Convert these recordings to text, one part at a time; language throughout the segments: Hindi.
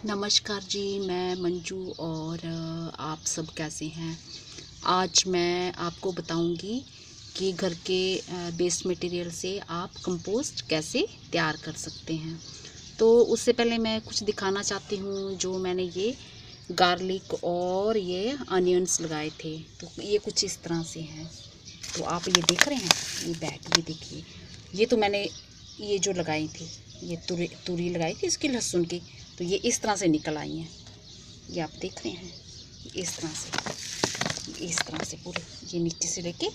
नमस्कार जी, मैं मंजू और आप सब कैसे हैं। आज मैं आपको बताऊंगी कि घर के वेस्ट मटेरियल से आप कंपोस्ट कैसे तैयार कर सकते हैं। तो उससे पहले मैं कुछ दिखाना चाहती हूँ। जो मैंने ये गार्लिक और ये अनियंस लगाए थे, तो ये कुछ इस तरह से हैं। तो आप ये देख रहे हैं, ये बैग, ये देखिए, ये तो मैंने ये जो लगाई थी, ये तुरी लगाई थी इसकी, लहसुन की, तो ये इस तरह से निकल आई हैं। ये आप देख रहे हैं, इस तरह से पूरे, ये नीचे से लेके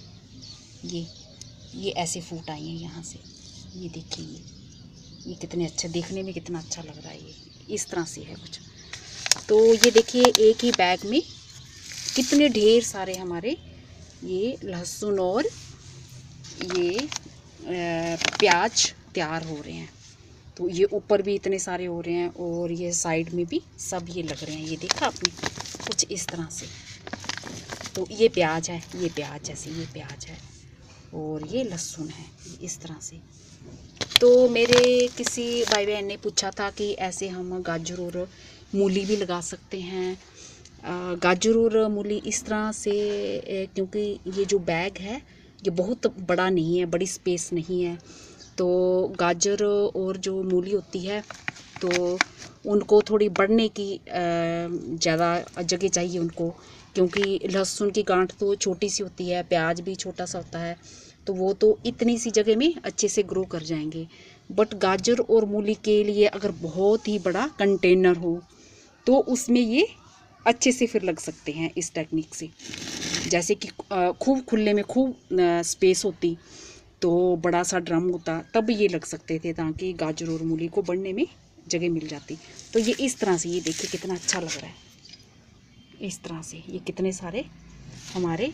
ये ऐसे फूट आई हैं यहाँ से। ये देखिए, ये कितने अच्छे, देखने में कितना अच्छा लग रहा है। ये इस तरह से है कुछ। तो ये देखिए, एक ही बैग में कितने ढेर सारे हमारे ये लहसुन और ये प्याज तैयार हो रहे हैं। तो ये ऊपर भी इतने सारे हो रहे हैं और ये साइड में भी सब ये लग रहे हैं। ये देखा आपने, कुछ इस तरह से। तो ये प्याज है, ये प्याज जैसे ये प्याज है और ये लहसुन है, इस तरह से। तो मेरे किसी भाई बहन ने पूछा था कि ऐसे हम गाजर और मूली भी लगा सकते हैं। गाजर और मूली इस तरह से, क्योंकि ये जो बैग है ये बहुत बड़ा नहीं है, बड़ी स्पेस नहीं है। तो गाजर और जो मूली होती है, तो उनको थोड़ी बढ़ने की ज़्यादा जगह चाहिए उनको, क्योंकि लहसुन की गांठ तो छोटी सी होती है, प्याज भी छोटा सा होता है, तो वो तो इतनी सी जगह में अच्छे से ग्रो कर जाएंगे। बट गाजर और मूली के लिए अगर बहुत ही बड़ा कंटेनर हो तो उसमें ये अच्छे से फिर लग सकते हैं इस टेक्निक से। जैसे कि खूब खुले में खूब स्पेस होती तो बड़ा सा ड्रम होता, तब ये लग सकते थे, ताकि गाजर और मूली को बढ़ने में जगह मिल जाती। तो ये इस तरह से, ये देखिए कितना अच्छा लग रहा है। इस तरह से ये कितने सारे हमारे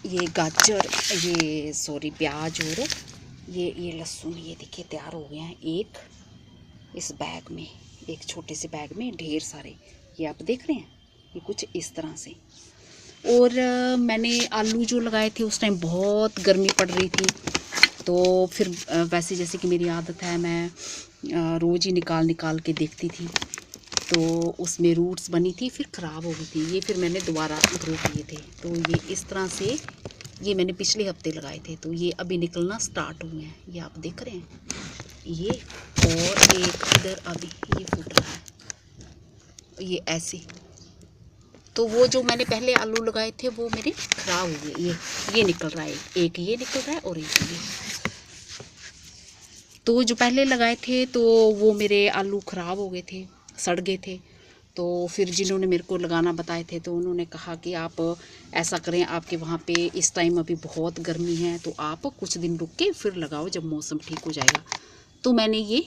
ये गाजर, ये सॉरी प्याज और ये लहसुन, ये देखिए तैयार हो गए हैं। एक इस बैग में, एक छोटे से बैग में ढेर सारे, ये आप देख रहे हैं, ये कुछ इस तरह से। और मैंने आलू जो लगाए थे उस टाइम बहुत गर्मी पड़ रही थी, तो फिर वैसे जैसे कि मेरी आदत है, मैं रोज़ ही निकाल निकाल के देखती थी, तो उसमें रूट्स बनी थी, फिर ख़राब हो गई थी। ये फिर मैंने दोबारा ग्रो किए थे। तो ये इस तरह से, ये मैंने पिछले हफ्ते लगाए थे, तो ये अभी निकलना स्टार्ट हुए हैं। ये आप देख रहे हैं, ये और एक इधर अभी ये फूट रहा है, ये ऐसे। तो वो जो मैंने पहले आलू लगाए थे वो मेरे ख़राब हो गए। ये निकल रहा है, एक ये निकल रहा है और एक ये। तो जो पहले लगाए थे तो वो मेरे आलू ख़राब हो गए थे, सड़ गए थे। तो फिर जिन्होंने मेरे को लगाना बताए थे, तो उन्होंने कहा कि आप ऐसा करें, आपके वहाँ पे इस टाइम अभी बहुत गर्मी है, तो आप कुछ दिन रुक के फिर लगाओ जब मौसम ठीक हो जाएगा। तो मैंने ये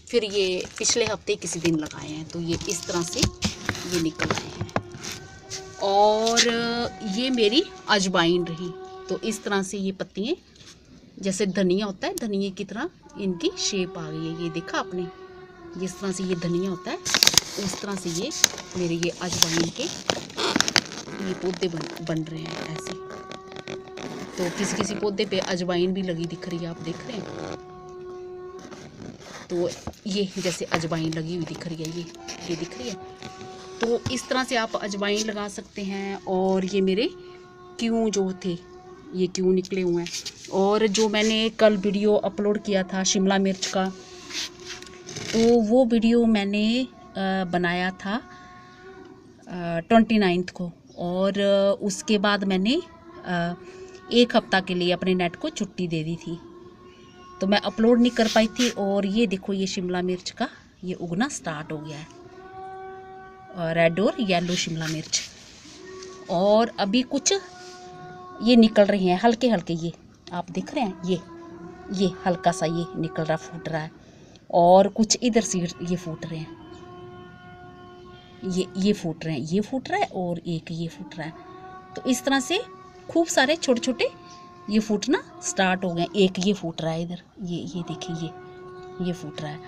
फिर ये पिछले हफ्ते किसी दिन लगाए हैं, तो ये इस तरह से ये निकल आए हैं। और ये मेरी अजवाइन रही, तो इस तरह से ये पत्तियाँ, जैसे धनिया होता है, धनिए की तरह इनकी शेप आ गई है। ये देखा आपने, जिस तरह से ये धनिया होता है उस तरह से ये मेरे ये अजवाइन के ये पौधे बन रहे हैं ऐसे। तो किसी किसी पौधे पे अजवाइन भी लगी दिख रही है, आप देख रहे हैं। तो ये जैसे अजवाइन लगी हुई दिख रही है, ये दिख रही है। तो इस तरह से आप अजवाइन लगा सकते हैं। और ये मेरे क्यों जो थे, ये क्यों निकले हुए हैं। और जो मैंने कल वीडियो अपलोड किया था शिमला मिर्च का, तो वो वीडियो मैंने बनाया था 29 को, और उसके बाद मैंने एक हफ्ता के लिए अपने नेट को छुट्टी दे दी थी, तो मैं अपलोड नहीं कर पाई थी। और ये देखो, ये शिमला मिर्च का ये उगना स्टार्ट हो गया है, रेड और येलो शिमला मिर्च। और अभी कुछ ये निकल रही हैं हल्के हल्के, ये आप देख रहे हैं, ये हल्का सा ये निकल रहा, फूट रहा है। और कुछ इधर सीड ये फूट रहे हैं, ये फूट रहे हैं, ये फूट रहा है और एक ये फूट रहा है। तो इस तरह से खूब सारे छोटे छोटे ये फूटना स्टार्ट हो गए। एक ये फूट रहा है इधर, ये देखिए, ये फूट रहा है।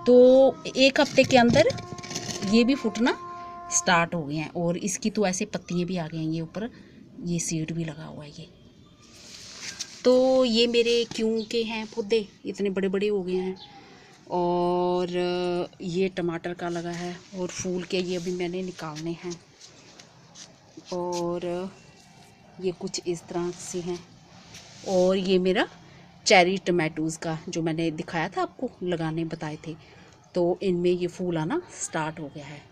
तो एक हफ्ते के अंदर ये भी फूटना स्टार्ट हो गए हैं। और इसकी तो ऐसे पत्तियाँ भी आ गई हैं, ये ऊपर ये सीड भी लगा हुआ है ये। तो ये मेरे क्यों के हैं पौधे, इतने बड़े बड़े हो गए हैं। और ये टमाटर का लगा है और फूल के ये अभी मैंने निकालने हैं। और ये कुछ इस तरह से हैं। और ये मेरा चेरी टमाटोज़ का जो मैंने दिखाया था आपको लगाने बताए थे, तो इनमें ये फूल आना स्टार्ट हो गया है।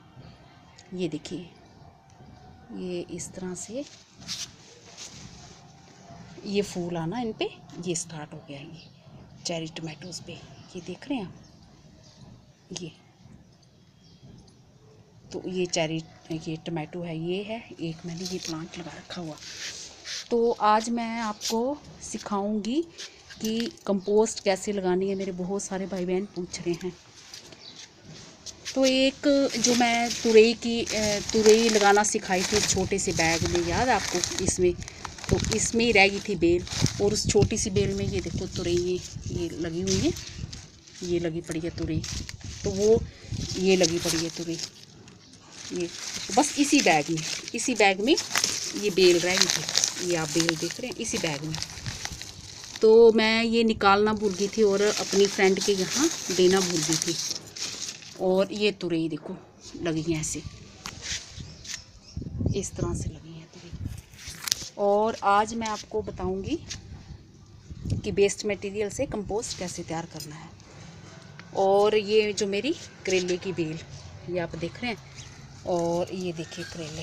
ये देखिए, ये इस तरह से ये फूल आना इन पे ये स्टार्ट हो गया है। ये चेरी टमाटोज़ पे ये देख रहे हैं आप, ये तो ये टमाटो है, ये है एक मैंने ये प्लांट लगा रखा हुआ। तो आज मैं आपको सिखाऊंगी कि कंपोस्ट कैसे लगानी है। मेरे बहुत सारे भाई बहन पूछ रहे हैं। तो एक जो मैं तुरई लगाना सिखाई थी छोटे से बैग में, याद है आपको? इसमें तो इसमें ही रह गई थी बेल, और उस छोटी सी बेल में ये देखो तुरई ये लगी हुई है, ये लगी पड़ी है तुरई, तो वो ये लगी पड़ी है तुरई, ये तो बस इसी बैग में ये बेल रह गई थी। ये आप बेल देख रहे हैं इसी बैग में। तो मैं ये निकालना भूल गई थी और अपनी फ्रेंड के यहाँ देना भूल गई थी। और ये तुरई देखो लगी हैं ऐसे, इस तरह से लगी हैं तुरई। और आज मैं आपको बताऊंगी कि वेस्ट मटेरियल से कंपोस्ट कैसे तैयार करना है। और ये जो मेरी करेले की बेल ये आप देख रहे हैं, और ये देखिए करेले,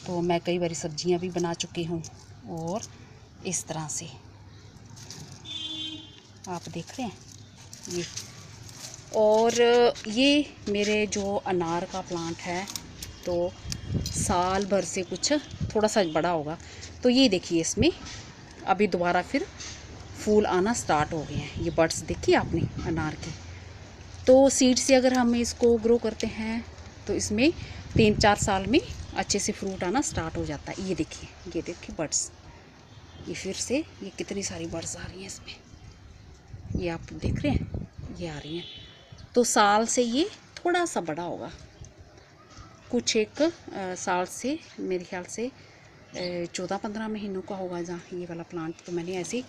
तो मैं कई बार सब्जियां भी बना चुकी हूँ। और इस तरह से आप देख रहे हैं ये। और ये मेरे जो अनार का प्लांट है, तो साल भर से कुछ थोड़ा सा बड़ा होगा। तो ये देखिए इसमें अभी दोबारा फिर फूल आना स्टार्ट हो गए हैं। ये बड्स देखिए आपने अनार के। तो सीड से अगर हम इसको ग्रो करते हैं तो इसमें 3-4 साल में अच्छे से फ्रूट आना स्टार्ट हो जाता है। ये देखिए बड्स, ये फिर से ये कितनी सारी बड्स आ रही हैं इसमें, ये आप देख रहे हैं, ये आ रही हैं। तो साल से ये थोड़ा सा बड़ा होगा, कुछ एक साल से मेरे ख्याल से 14-15 महीनों का होगा जहाँ ये वाला प्लांट। तो मैंने ऐसे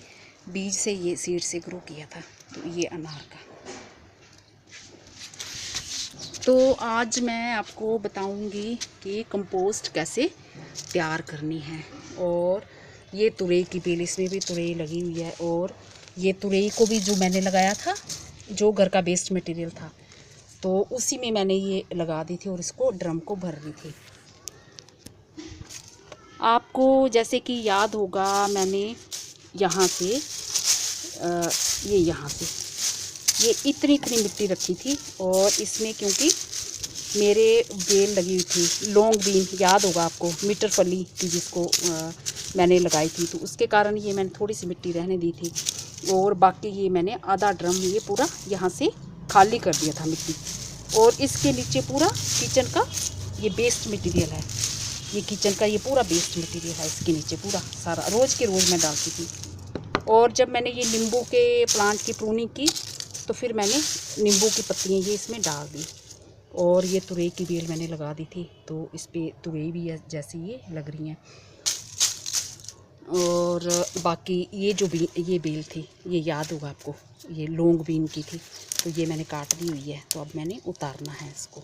बीज से ये सीड से ग्रो किया था। तो ये अनार का। तो आज मैं आपको बताऊंगी कि कंपोस्ट कैसे तैयार करनी है। और ये तुरई की बेल, इसमें भी तुरई लगी हुई है। और ये तुरई को भी जो मैंने लगाया था, जो घर का वेस्ट मटेरियल था, तो उसी में मैंने ये लगा दी थी और इसको ड्रम को भर दी थी। आपको जैसे कि याद होगा, मैंने यहाँ से यहाँ से ये इतनी मिट्टी रखी थी। और इसमें क्योंकि मेरे बेल लगी हुई थी, लॉन्ग बीन याद होगा आपको, मीटर फली थी जिसको मैंने लगाई थी, तो उसके कारण ये मैंने थोड़ी सी मिट्टी रहने दी थी। और बाकी ये मैंने आधा ड्रम ये पूरा यहाँ से खाली कर दिया था मिट्टी। और इसके नीचे पूरा किचन का ये वेस्ट मटेरियल है, ये किचन का ये पूरा वेस्ट मटेरियल है। इसके नीचे पूरा सारा रोज़ के रोज़ मैं डालती थी। और जब मैंने ये नींबू के प्लांट की प्रूनिंग की, तो फिर मैंने नींबू की पत्तियाँ ये इसमें डाल दी। और ये तुरई की बेल मैंने लगा दी थी, तो इस पर तुरई भी जैसी ये लग रही हैं। और बाकी ये जो ये बेल थी, ये याद होगा आपको, ये लॉन्ग बीन की थी, तो ये मैंने काट दी हुई है। तो अब मैंने उतारना है इसको।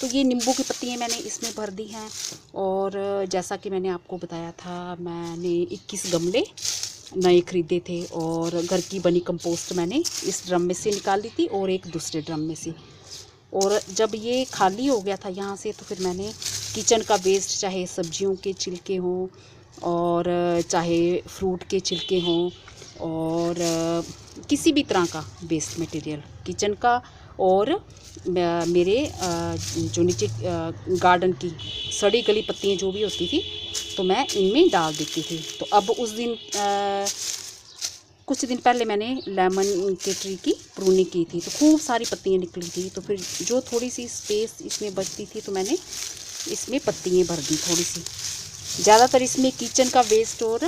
तो ये नींबू की पत्तियाँ मैंने इसमें भर दी हैं। और जैसा कि मैंने आपको बताया था, मैंने 21 गमले नए ख़रीदे थे। और घर की बनी कंपोस्ट मैंने इस ड्रम में से निकाल ली थी और एक दूसरे ड्रम में से। और जब ये खाली हो गया था यहाँ से, तो फिर मैंने किचन का वेस्ट, चाहे सब्जियों के छिलके हों और चाहे फ्रूट के छिलके हों, और किसी भी तरह का वेस्ट मटेरियल किचन का, और मेरे जो नीचे गार्डन की सड़ी गली पत्तियाँ जो भी होती थी, तो मैं इनमें डाल देती थी। तो अब उस दिन कुछ दिन पहले मैंने लेमन के ट्री की प्रूनिंग की थी, तो खूब सारी पत्तियाँ निकली थी। तो फिर जो थोड़ी सी स्पेस इसमें बचती थी, तो मैंने इसमें पत्तियाँ भर दी थोड़ी सी। ज़्यादातर इसमें किचन का वेस्ट और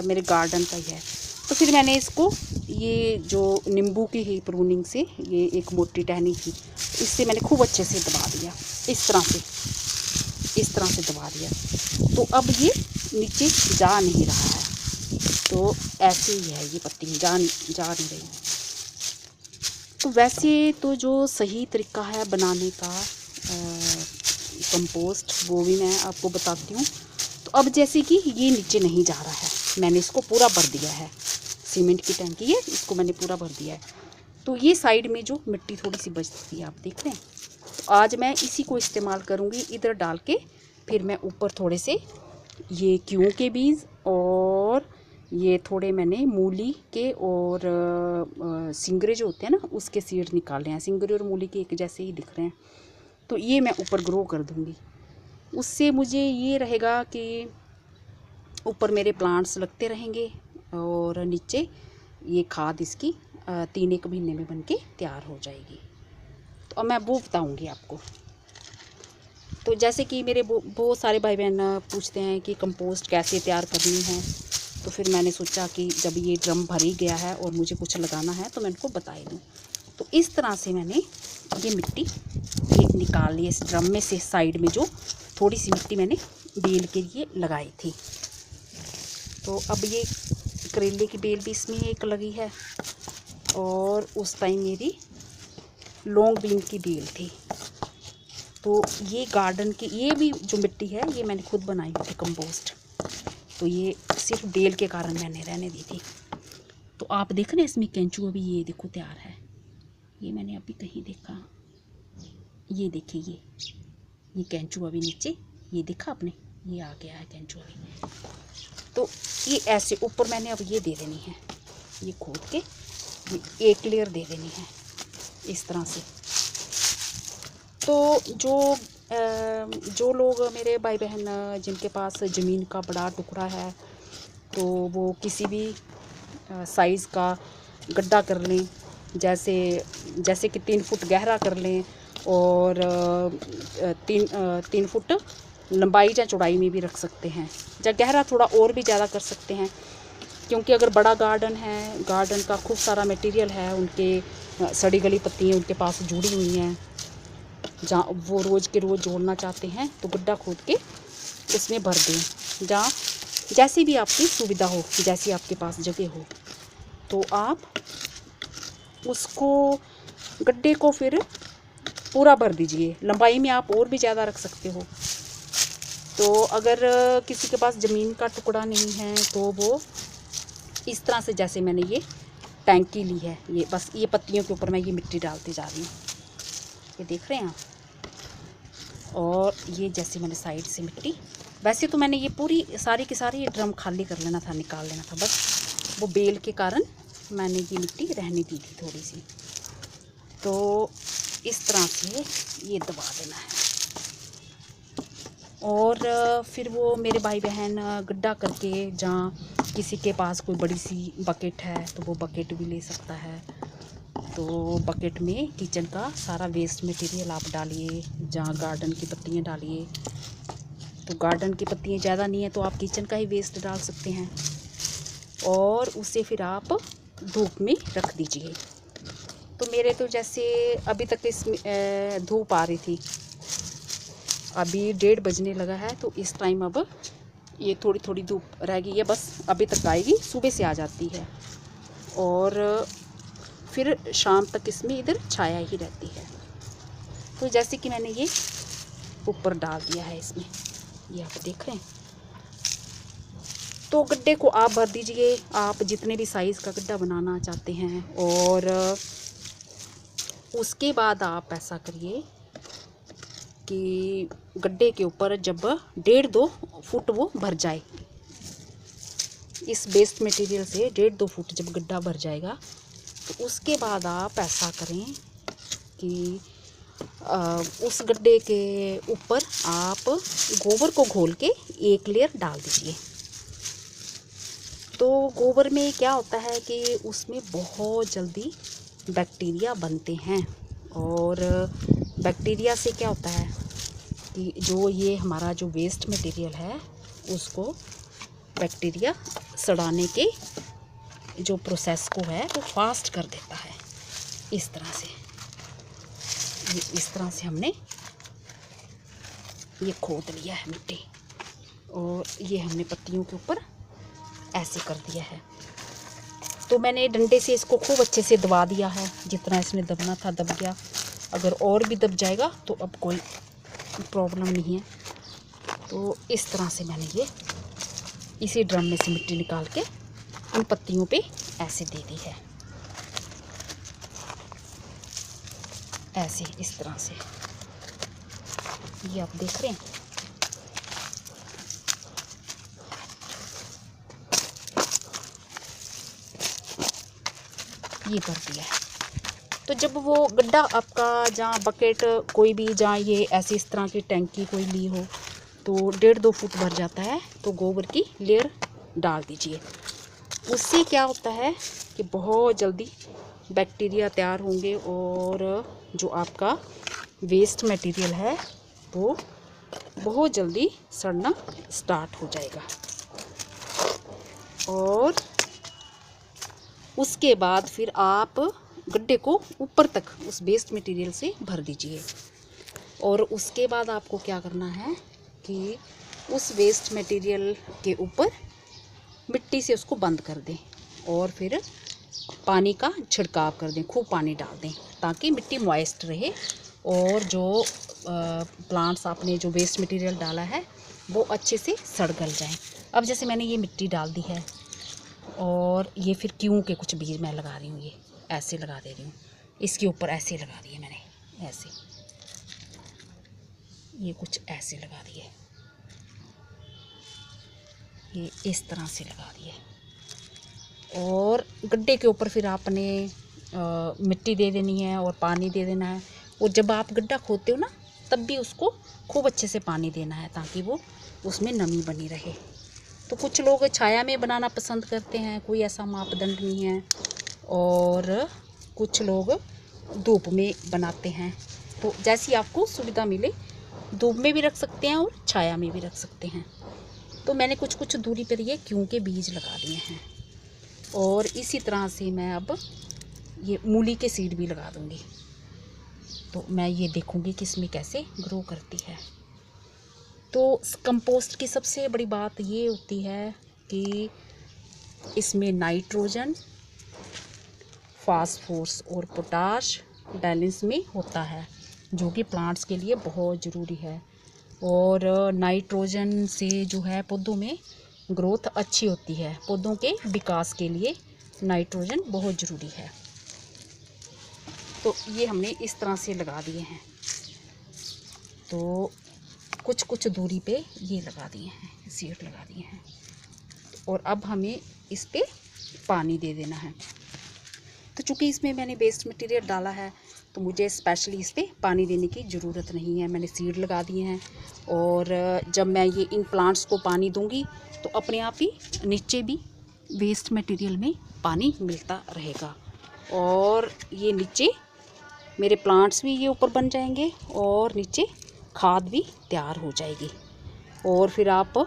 मेरे गार्डन का ही है। तो फिर मैंने इसको, ये जो नींबू की ही प्रूनिंग से, ये एक मोटी टहनी थी, इससे मैंने खूब अच्छे से दबा दिया, इस तरह से दबा दिया। तो अब ये नीचे जा नहीं रहा है, तो ऐसे ही है, ये पत्ती जा नहीं रही। तो वैसे तो जो सही तरीका है बनाने का कंपोस्ट, वो भी मैं आपको बताती हूँ। तो अब जैसे कि ये नीचे नहीं जा रहा है, मैंने इसको पूरा भर दिया है, सीमेंट की टंकी है, इसको मैंने पूरा भर दिया है। तो ये साइड में जो मिट्टी थोड़ी सी बचती है, आप देख रहे हैं, तो आज मैं इसी को इस्तेमाल करूँगी इधर डाल के। फिर मैं ऊपर थोड़े से ये क्यों के बीज और ये थोड़े मैंने मूली के और सिंगरे जो होते हैं ना, उसके सीड निकाले हैं। सिंगरे और मूली के एक जैसे ही दिख रहे हैं, तो ये मैं ऊपर ग्रो कर दूँगी। उससे मुझे ये रहेगा कि ऊपर मेरे प्लांट्स लगते रहेंगे और नीचे ये खाद इसकी 3-1 महीने में बन के तैयार हो जाएगी। तो अब मैं वो बताऊँगी आपको। तो जैसे कि मेरे बहुत सारे भाई बहन पूछते हैं कि कंपोस्ट कैसे तैयार करनी है, तो फिर मैंने सोचा कि जब ये ड्रम भर ही गया है और मुझे कुछ लगाना है तो मैं इनको बता ही दूँ। तो इस तरह से मैंने ये मिट्टी एक निकाल ली इस ड्रम में से। साइड में जो थोड़ी सी मिट्टी मैंने बेल के लिए लगाई थी। तो अब ये करेले की बेल भी इसमें एक लगी है और उस टाइम मेरी लॉन्ग बीन की बेल थी। तो ये गार्डन की ये भी जो मिट्टी है ये मैंने खुद बनाई हुई थी कंपोस्ट। तो ये सिर्फ बेल के कारण मैंने रहने दी थी। तो आप देख रहे हैं इसमें केंचुआ भी, ये देखो तैयार है। ये मैंने अभी कहीं देखा, ये देखिए ये केंचुआ भी नीचे, ये देखा आपने, ये आ गया है केंचुआ भी। तो ये ऐसे ऊपर मैंने अब ये दे देनी है, ये खोद के ये एक लेयर दे देनी है इस तरह से। तो जो लोग मेरे भाई बहन जिनके पास ज़मीन का बड़ा टुकड़ा है, तो वो किसी भी साइज़ का गड्ढा कर लें, जैसे कि 3 फुट गहरा कर लें और 3 फुट लंबाई या चौड़ाई में भी रख सकते हैं, या गहरा थोड़ा और भी ज़्यादा कर सकते हैं। क्योंकि अगर बड़ा गार्डन है, गार्डन का खूब सारा मटेरियल है, उनके सड़ी गली पत्तियाँ उनके पास जुड़ी हुई हैं, जहाँ वो रोज़ के रोज़ जोड़ना चाहते हैं, तो गड्ढा खोद के उसमें भर दें। जहाँ जैसी भी आपकी सुविधा हो, जैसी आपके पास जगह हो, तो आप उसको गड्ढे को फिर पूरा भर दीजिए। लंबाई में आप और भी ज़्यादा रख सकते हो। तो अगर किसी के पास ज़मीन का टुकड़ा नहीं है तो वो इस तरह से, जैसे मैंने ये टैंकी ली है, ये बस ये पत्तियों के ऊपर मैं ये मिट्टी डालती जा रही हूँ, ये देख रहे हैं आप। और ये जैसे मैंने साइड से मिट्टी, वैसे तो मैंने ये पूरी सारी की सारी ये ड्रम खाली कर लेना था, निकाल लेना था, बस वो बेल के कारण मैंने ये मिट्टी रहने दी थी थोड़ी सी। तो इस तरह से ये दबा देना है। और फिर वो मेरे भाई बहन गड्ढा करके, जहाँ किसी के पास कोई बड़ी सी बकेट है तो वो बकेट भी ले सकता है। तो बकेट में किचन का सारा वेस्ट मटेरियल आप डालिए, जहाँ गार्डन की पत्तियाँ डालिए। तो गार्डन की पत्तियाँ ज़्यादा नहीं है तो आप किचन का ही वेस्ट डाल सकते हैं, और उसे फिर आप धूप में रख दीजिए। तो मेरे तो जैसे अभी तक इसमें धूप आ रही थी, अभी 1:30 बजने लगा है, तो इस टाइम अब ये थोड़ी थोड़ी धूप रह गई है, बस अभी तक आएगी, सुबह से आ जाती है और फिर शाम तक इसमें इधर छाया ही रहती है। तो जैसे कि मैंने ये ऊपर डाल दिया है इसमें, ये आप देख रहे हैं। तो गड्ढे को आप भर दीजिए, आप जितने भी साइज़ का गड्ढा बनाना चाहते हैं। और उसके बाद आप ऐसा करिए कि गड्ढे के ऊपर जब 1.5-2 फुट वो भर जाए, इस वेस्ट मटेरियल से 1.5-2 फुट जब गड्ढा भर जाएगा, तो उसके बाद आप ऐसा करें कि उस गड्ढे के ऊपर आप गोबर को घोल के एक लेयर डाल दीजिए। तो गोबर में क्या होता है कि उसमें बहुत जल्दी बैक्टीरिया बनते हैं, और बैक्टीरिया से क्या होता है कि जो ये हमारा जो वेस्ट मटेरियल है उसको बैक्टीरिया सड़ाने के जो प्रोसेस को है वो फास्ट कर देता है। इस तरह से हमने ये खोद लिया है मिट्टी, और ये हमने पत्तियों के ऊपर ऐसे कर दिया है। तो मैंने डंडे से इसको खूब अच्छे से दबा दिया है, जितना इसमें दबना था दब गया। अगर और भी दब जाएगा तो अब कोई प्रॉब्लम नहीं है। तो इस तरह से मैंने ये इसी ड्रम में से मिट्टी निकाल के इन पत्तियों पे ऐसे दे दी है, ऐसे इस तरह से। ये आप देख रहे हैं, ये भर दिया है। तो जब वो गड्ढा आपका, जहाँ बकेट कोई भी, जहाँ ये ऐसी इस तरह की टैंकी कोई ली हो, तो 1.5-2 फुट भर जाता है, तो गोबर की लेयर डाल दीजिए। उससे क्या होता है कि बहुत जल्दी बैक्टीरिया तैयार होंगे और जो आपका वेस्ट मटेरियल है वो बहुत जल्दी सड़ना स्टार्ट हो जाएगा। और उसके बाद फिर आप गड्ढे को ऊपर तक उस वेस्ट मटेरियल से भर दीजिए। और उसके बाद आपको क्या करना है कि उस वेस्ट मटेरियल के ऊपर मिट्टी से उसको बंद कर दें और फिर पानी का छिड़काव कर दें, खूब पानी डाल दें ताकि मिट्टी मॉइस्ट रहे और जो प्लांट्स आपने जो वेस्ट मटेरियल डाला है वो अच्छे से सड़ गल जाएं। अब जैसे मैंने ये मिट्टी डाल दी है और ये फिर क्यों के कुछ बीज मैं लगा रही हूँ, ये ऐसे लगा दे रही हूँ, इसके ऊपर ऐसे लगा दिए मैंने, ऐसे ये कुछ ऐसे लगा दिए, ये इस तरह से लगा दिए। और गड्ढे के ऊपर फिर आपने मिट्टी दे देनी है और पानी दे देना है। और जब आप गड्ढा खोदते हो ना तब भी उसको खूब अच्छे से पानी देना है ताकि वो उसमें नमी बनी रहे। तो कुछ लोग छाया में बनाना पसंद करते हैं, कोई ऐसा मापदंड नहीं है, और कुछ लोग धूप में बनाते हैं। तो जैसी आपको सुविधा मिले, धूप में भी रख सकते हैं और छाया में भी रख सकते हैं। तो मैंने कुछ कुछ दूरी पर ये क्यों के बीज लगा दिए हैं। और इसी तरह से मैं अब ये मूली के सीड भी लगा दूँगी। तो मैं ये देखूँगी कि इसमें कैसे ग्रो करती है। तो कंपोस्ट की सबसे बड़ी बात ये होती है कि इसमें नाइट्रोजन, फास्फोरस और पोटाश बैलेंस में होता है, जो कि प्लांट्स के लिए बहुत ज़रूरी है। और नाइट्रोजन से जो है पौधों में ग्रोथ अच्छी होती है, पौधों के विकास के लिए नाइट्रोजन बहुत ज़रूरी है। तो ये हमने इस तरह से लगा दिए हैं, तो कुछ कुछ दूरी पे ये लगा दिए हैं, सीड लगा दिए हैं। और अब हमें इस पे पानी दे देना है। तो चूँकि इसमें मैंने वेस्ट मटेरियल डाला है तो मुझे स्पेशली इस पर पानी देने की ज़रूरत नहीं है, मैंने सीड लगा दिए हैं। और जब मैं ये इन प्लांट्स को पानी दूंगी तो अपने आप ही नीचे भी वेस्ट मटेरियल में पानी मिलता रहेगा और ये नीचे मेरे प्लांट्स भी ये ऊपर बन जाएंगे और नीचे खाद भी तैयार हो जाएगी। और फिर आप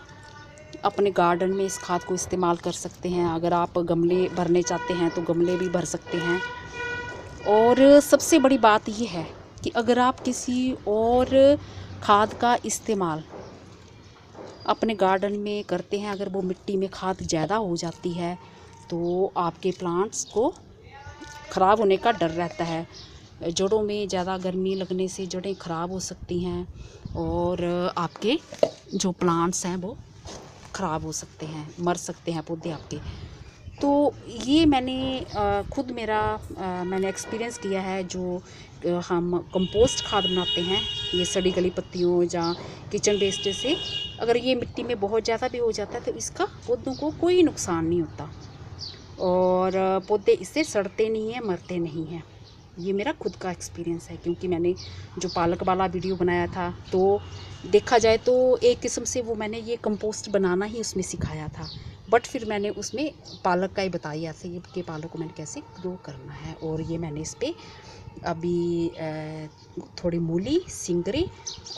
अपने गार्डन में इस खाद को इस्तेमाल कर सकते हैं। अगर आप गमले भरने चाहते हैं तो गमले भी भर सकते हैं। और सबसे बड़ी बात ये है कि अगर आप किसी और खाद का इस्तेमाल अपने गार्डन में करते हैं, अगर वो मिट्टी में खाद ज़्यादा हो जाती है तो आपके प्लांट्स को ख़राब होने का डर रहता है। जड़ों में ज़्यादा गर्मी लगने से जड़ें ख़राब हो सकती हैं और आपके जो प्लांट्स हैं वो ख़राब हो सकते हैं, मर सकते हैं पौधे आपके। तो ये मैंने खुद मैंने एक्सपीरियंस किया है। जो हम कंपोस्ट खाद बनाते हैं, ये सड़ी गली पत्तियों या किचन वेस्ट से अगर ये मिट्टी में बहुत ज़्यादा भी हो जाता है तो इसका पौधों को कोई नुकसान नहीं होता और पौधे इससे सड़ते नहीं हैं, मरते नहीं हैं। ये मेरा खुद का एक्सपीरियंस है, क्योंकि मैंने जो पालक वाला वीडियो बनाया था तो देखा जाए तो एक किस्म से वो मैंने ये कंपोस्ट बनाना ही उसमें सिखाया था, बट फिर मैंने उसमें पालक का ही बताया था कि पालक को मैंने कैसे ग्रो करना है। और ये मैंने इस पर अभी थोड़ी मूली, सिंगरी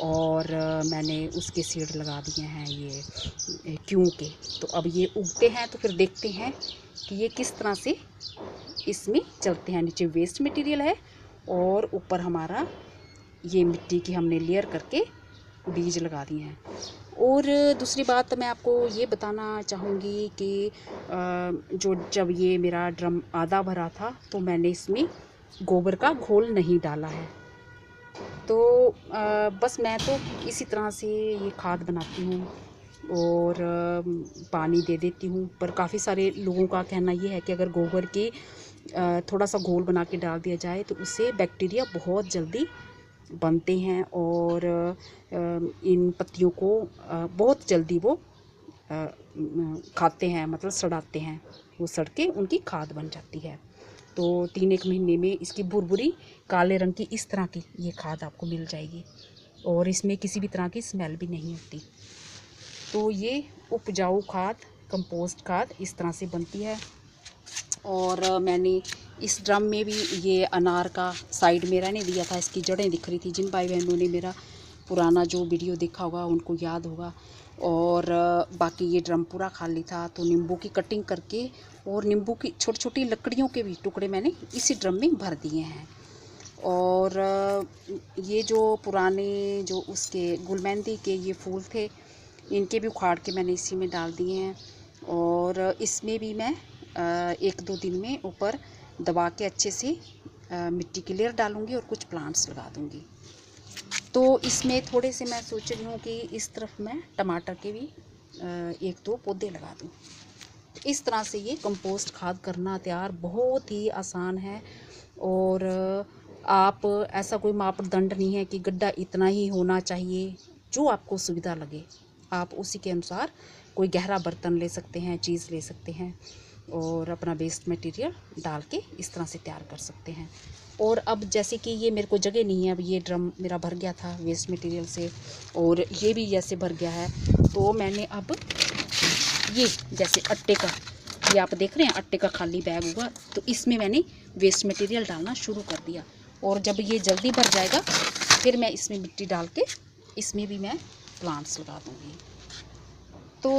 और मैंने उसके सीड लगा दिए हैं ये क्यों के। तो अब ये उगते हैं तो फिर देखते हैं कि ये किस तरह से इसमें चलते हैं। नीचे वेस्ट मटेरियल है और ऊपर हमारा ये मिट्टी की हमने लेयर करके बीज लगा दिए हैं। और दूसरी बात मैं आपको ये बताना चाहूँगी कि जब ये मेरा ड्रम आधा भरा था तो मैंने इसमें गोबर का घोल नहीं डाला है। तो बस मैं तो इसी तरह से ये खाद बनाती हूँ और पानी दे देती हूँ। पर काफ़ी सारे लोगों का कहना ये है कि अगर गोबर के थोड़ा सा घोल बना के डाल दिया जाए तो उससे बैक्टीरिया बहुत जल्दी बनते हैं और इन पत्तियों को बहुत जल्दी वो खाते हैं, मतलब सड़ाते हैं। वो सड़ के उनकी खाद बन जाती है। तो 3-1 महीने में इसकी भुरभुरी काले रंग की इस तरह की ये खाद आपको मिल जाएगी और इसमें किसी भी तरह की स्मेल भी नहीं होती। तो ये उपजाऊ खाद, कंपोस्ट खाद इस तरह से बनती है। और मैंने इस ड्रम में भी ये अनार का साइड में रहने दिया था, इसकी जड़ें दिख रही थी। जिन भाई बहनों ने मेरा पुराना जो वीडियो देखा होगा उनको याद होगा। और बाकी ये ड्रम पूरा खाली था तो नींबू की कटिंग करके और नींबू की छोटी छोटी लकड़ियों के भी टुकड़े मैंने इसी ड्रम में भर दिए हैं। और ये जो पुराने जो उसके गुलमेंदी के ये फूल थे, इनके भी उखाड़ के मैंने इसी में डाल दिए हैं। और इसमें भी मैं 1-2 दिन में ऊपर दबा के अच्छे से मिट्टी की लेयर डालूँगी और कुछ प्लांट्स लगा दूँगी। तो इसमें थोड़े से मैं सोच रही हूँ कि इस तरफ मैं टमाटर के भी 1-2 पौधे लगा दूँ। इस तरह से ये कंपोस्ट खाद करना तैयार बहुत ही आसान है। और आप ऐसा कोई मापदंड नहीं है कि गड्ढा इतना ही होना चाहिए, जो आपको सुविधा लगे आप उसी के अनुसार कोई गहरा बर्तन ले सकते हैं, चीज़ ले सकते हैं और अपना वेस्ट मटेरियल डाल के इस तरह से तैयार कर सकते हैं। और अब जैसे कि ये मेरे को जगह नहीं है, अब ये ड्रम मेरा भर गया था वेस्ट मटेरियल से और ये भी जैसे भर गया है, तो मैंने अब ये जैसे आटे का, ये आप देख रहे हैं आटे का खाली बैग होगा, तो इसमें मैंने वेस्ट मटेरियल डालना शुरू कर दिया। और जब ये जल्दी भर जाएगा फिर मैं इसमें मिट्टी डाल के इसमें भी मैं प्लांट्स लगा दूँगी। तो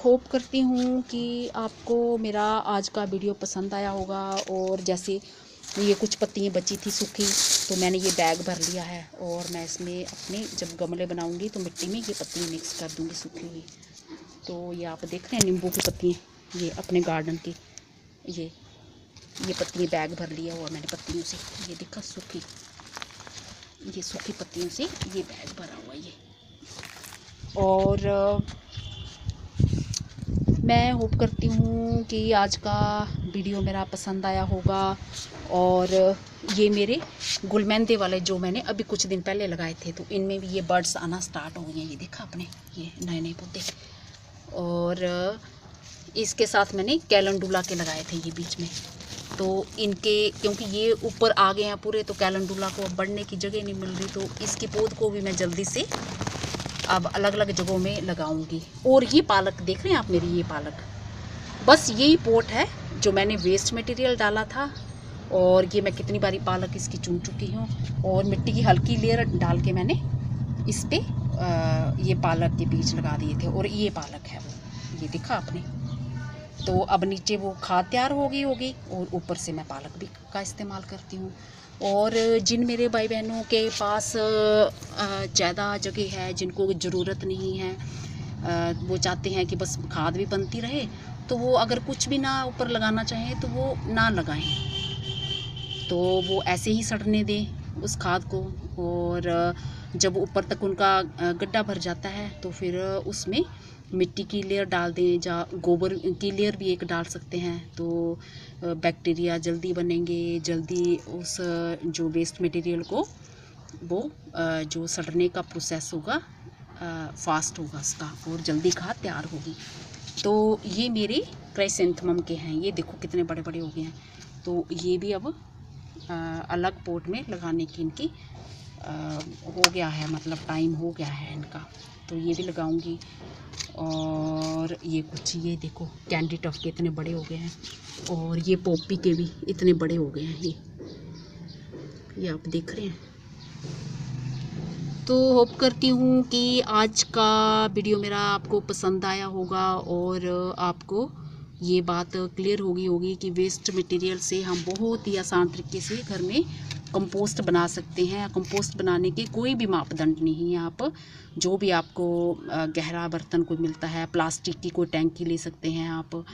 होप करती हूँ कि आपको मेरा आज का वीडियो पसंद आया होगा। और जैसे ये कुछ पत्तियाँ बची थी सूखी, तो मैंने ये बैग भर लिया है और मैं इसमें अपने जब गमले बनाऊँगी तो मिट्टी में ये पत्तियाँ मिक्स कर दूँगी सूखी हुई। तो ये आप देख रहे हैं नींबू की पत्तियाँ, ये अपने गार्डन की ये पत्तियाँ बैग भर लिया और मैंने पत्तियों से, ये देखा सूखी, ये सूखी पत्तियों से ये बैग भरा हुआ ये। और मैं होप करती हूँ कि आज का वीडियो मेरा पसंद आया होगा। और ये मेरे गुलमेंदे वाले जो मैंने अभी कुछ दिन पहले लगाए थे, तो इनमें भी ये बर्ड्स आना स्टार्ट हो गए हैं, ये देखा आपने, ये नए नए पौधे। और इसके साथ मैंने कैलेंडुला के लगाए थे ये बीच में, तो इनके क्योंकि ये ऊपर आ गए हैं पूरे, तो कैलेंडुला को अब बढ़ने की जगह नहीं मिल रही, तो इसकी पौध को भी मैं जल्दी से अब अलग अलग जगहों में लगाऊंगी। और ये पालक देख रहे हैं आप मेरी, ये पालक, बस यही पोट है जो मैंने वेस्ट मटेरियल डाला था। और ये मैं कितनी बारी पालक इसकी चुन चुकी हूँ और मिट्टी की हल्की लेयर डाल के मैंने इस पर ये पालक के बीज लगा दिए थे। और ये पालक है वो, ये देखा आपने। तो अब नीचे वो खाद तैयार हो गई होगी और ऊपर से मैं पालक भी का इस्तेमाल करती हूँ। और जिन मेरे भाई बहनों के पास ज़्यादा जगह है, जिनको ज़रूरत नहीं है, वो चाहते हैं कि बस खाद भी बनती रहे, तो वो अगर कुछ भी ना ऊपर लगाना चाहें तो वो ना लगाएं, तो वो ऐसे ही सड़ने दें उस खाद को। और जब ऊपर तक उनका गड्ढा भर जाता है तो फिर उसमें मिट्टी की लेयर डाल दें, या गोबर की लेयर भी एक डाल सकते हैं। तो बैक्टीरिया जल्दी बनेंगे, जल्दी उस जो वेस्ट मटेरियल को वो जो सड़ने का प्रोसेस होगा फास्ट होगा उसका, और जल्दी खाद तैयार होगी। तो ये मेरे क्राइसेंथेमम के हैं, ये देखो कितने बड़े बड़े हो गए हैं। तो ये भी अब अलग पोट में लगाने की इनकी हो गया है, मतलब टाइम हो गया है इनका, तो ये भी लगाऊंगी। और ये कुछ ये देखो कैंडी टफ के इतने बड़े हो गए हैं, और ये पॉपी के भी इतने बड़े हो गए हैं, ये आप देख रहे हैं। तो होप करती हूँ कि आज का वीडियो मेरा आपको पसंद आया होगा और आपको ये बात क्लियर होगी कि वेस्ट मटेरियल से हम बहुत ही आसान तरीके से घर में कंपोस्ट बना सकते हैं। कंपोस्ट बनाने के कोई भी मापदंड नहीं है। आप जो भी आपको गहरा बर्तन कोई मिलता है, प्लास्टिक की कोई टैंकी ले सकते हैं आप।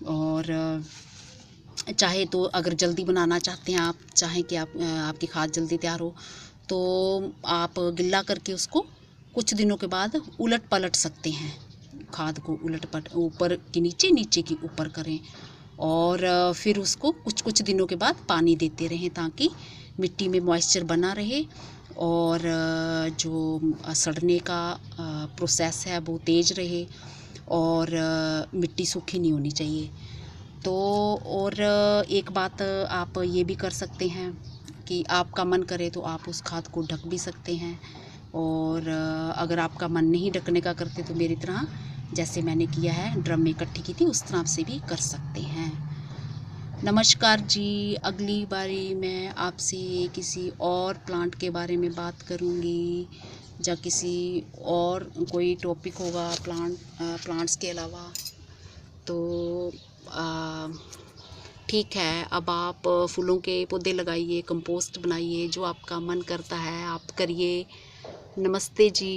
और चाहे तो अगर जल्दी बनाना चाहते हैं आप, चाहें कि आपकी खाद जल्दी तैयार हो, तो आप गिल्ला करके उसको कुछ दिनों के बाद उलट पलट सकते हैं। खाद को उलट पलट, ऊपर की नीचे, नीचे की ऊपर करें, और फिर उसको कुछ कुछ दिनों के बाद पानी देते रहें, ताकि मिट्टी में मॉइस्चर बना रहे और जो सड़ने का प्रोसेस है वो तेज़ रहे, और मिट्टी सूखी नहीं होनी चाहिए। तो और एक बात आप ये भी कर सकते हैं कि आपका मन करे तो आप उस खाद को ढक भी सकते हैं, और अगर आपका मन नहीं ढकने का करते तो मेरी तरह, जैसे मैंने किया है, ड्रम में इकट्ठी की थी, उस तरह से भी कर सकते हैं। नमस्कार जी, अगली बारी मैं आपसे किसी और प्लांट के बारे में बात करूँगी, या किसी और कोई टॉपिक होगा प्लांट्स के अलावा। तो ठीक है, अब आप फूलों के पौधे लगाइए, कंपोस्ट बनाइए, जो आपका मन करता है आप करिए। नमस्ते जी।